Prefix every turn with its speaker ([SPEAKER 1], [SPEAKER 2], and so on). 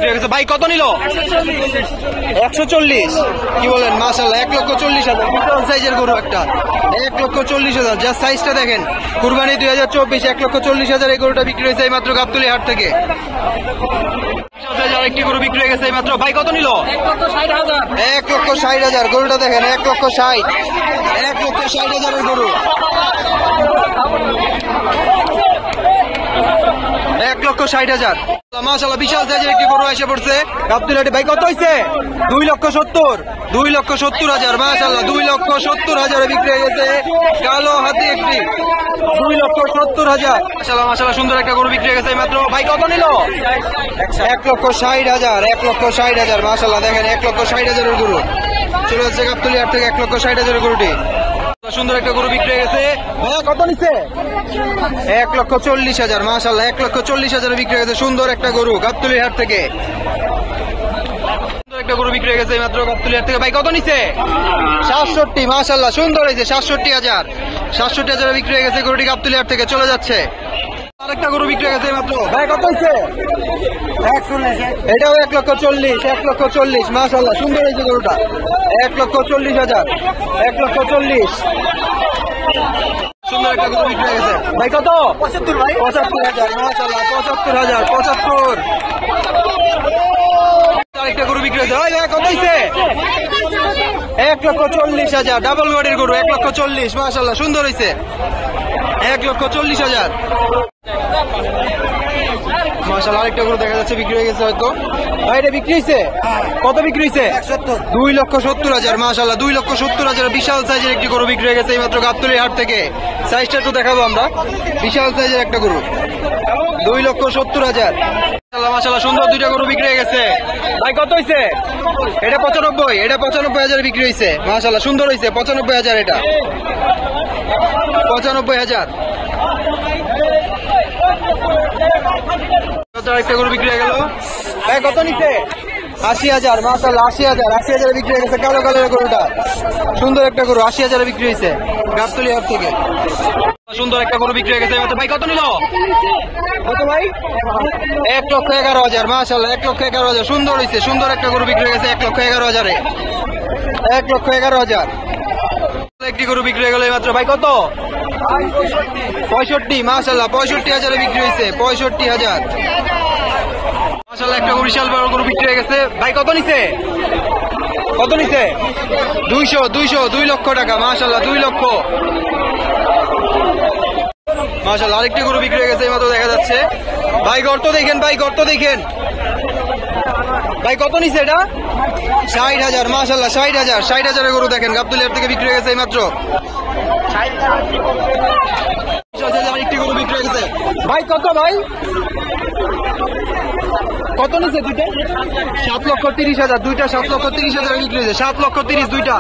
[SPEAKER 1] বিক্রি হয়ে গেছে। ভাই কত নিল? 140। কি বলেন? মাশাআল্লাহ 1,40,000 বিশাল সাইজের গরু একটা, 1,40,000। যা সাইজটা দেখেন, কুরবানি 2024, 1,40,000 এই গরুটা বিক্রি হয়েছে এই মাত্র গাবতলী হাট থেকে। একটি গরু বিক্রি হয়ে গেছে এই মাত্র। ভাই কত নিল? 1,60,000। গরুটা দেখেন, 1,60,000, 1,60,000 গরু, 1,60,000। মাশাআল্লাহ বিশাল সাইজের একটি গরু এসে পড়ছে গাবতলী হাটে। ভাই কত হয়েছে? 2,70,000, 2,70,000। মাশাআল্লাহ 2,70,000 বিক্রি হয়ে গেছে কালো হাতি একটি, 2,70,000। মাশাআল্লাহ মাশাআল্লাহ সুন্দর একটা গরু বিক্রি হয়ে গেছে এই মাত্র। ভাই কত নিল? 1,60,000, 1,60,000। মাশাআল্লাহ দেখেন 1,60,000 গরু চলে যাচ্ছে গাবতলী হাট থেকে, 1,60,000 গরুটি। সুন্দর একটা গরু বিক্রি হয়ে গেছে। ভাইয়া কত নিচ্ছে? 1,40,000। মাশাআল্লাহ 1,40,000 বিক্রি হয়ে গেছে সুন্দর একটা গরু গাবতলী হাট থেকে। সুন্দর একটা গরু বিক্রি হয়ে গেছে মাত্র গাবতলী হাট থেকে। ভাই কত নিচ্ছে? 67। মাশাআল্লাহ সুন্দর হয়েছে, 67,000, 67,000 বিক্রি হয়ে গেছে গরুটি গাবতলী হাট থেকে চলে যাচ্ছে। আরেকটা গরু বিক্রি হয়ে গেছে মাত্র। ভাই কত হয়েছে? এটাও 1,40,000, 1,40,000। মাশাআল্লাহ সুন্দর হয়েছে গরুটা, 1,40,000, 1,40,000। সুন্দর একটা গরু বিক্রি হয়ে গেছে। ভাই কত? 75 ভাই, 75,000। মাশাআল্লাহ 75,000, 75। আরেকটা গরু বিক্রি হয়েছে। ভাই কত হয়েছে? 1,40,000। ডাবল বডির গরু, 1,40,000। মাশাআল্লাহ সুন্দর হয়েছে, 1,40,000। মাশাআল্লাহ আরেকটা গরু দেখা যাচ্ছে বিক্রি হয়ে গেছে হয়তো। ভাই এটা বিক্রি হয়েছে? কত বিক্রি হয়েছে? 2,70,000। মাশাআল্লাহ 2,70,000 বিশাল সাইজের একটি গরু বিক্রি হয়ে গেছে এই মাত্র গাবতলী হাট থেকে। সাইজটা একটু দেখাবো আমরা, বিশাল সাইজের একটা গরু, 2,70,000। মাশাআল্লাহ সুন্দর দুইটা গরু বিক্রি হয়ে গেছে। ভাই কত হয়েছে? এটা 95, এটা 95,000 বিক্রি হয়েছে। মাশাআল্লাহ সুন্দর হয়েছে, 95,000। এটা 95,000। একটা গরু বিক্রি হয়ে গেল। ভাই কত নিচ্ছে? 80,000। মাশাআল্লাহ 80,000, 80,000 বিক্রি হয়ে গেছে কালো কালারের গরুটা। সুন্দর একটা গরু, 80,000 বিক্রি হয়েছে গাবতলী হাট থেকে। সুন্দর একটা গরু বিক্রি হয়ে গেছে। ভাই কত নিল? কত ভাই? 1,11,000। মাশাআল্লাহ 1,11,000 সুন্দর হয়েছে, সুন্দর একটা গরু বিক্রি হয়ে গেছে 1,11,000-এ, 1,11,000। একটি গরু বিক্রি হয়ে গেল মাত্র। ভাই কত? 65। মাশাআল্লাহ 65,000 বিক্রি হয়েছে, 65,000। মাশাআল্লাহ একটা বিশাল বড় গরু বিক্রি হয়ে গেছে। ভাই কত নিছে? কত নিছে? 200, 2 লক্ষ টাকা। মাশাআল্লাহ 2 লক্ষ। মাশাআল্লাহ আরেকটি গরু বিক্রি হয়ে গেছে এই মাত্র দেখা যাচ্ছে। ভাই গর্ত দেখেন, ভাই গর্ত দেখেন। ভাই কত নিছে এটা? 60,000। মাশাআল্লাহ 60,000, 60,000 গরু দেখেন গাবতলী হাট থেকে বিক্রি হয়ে গেছে এই মাত্র। আরেকটি গরু বিক্রি হয়ে গেছে। ভাই কত? ভাই কত নিছে? দুইটা 7,30,000। দুইটা 7,30,000 বিক্রি হয়েছে, 7,30,000 দুইটা।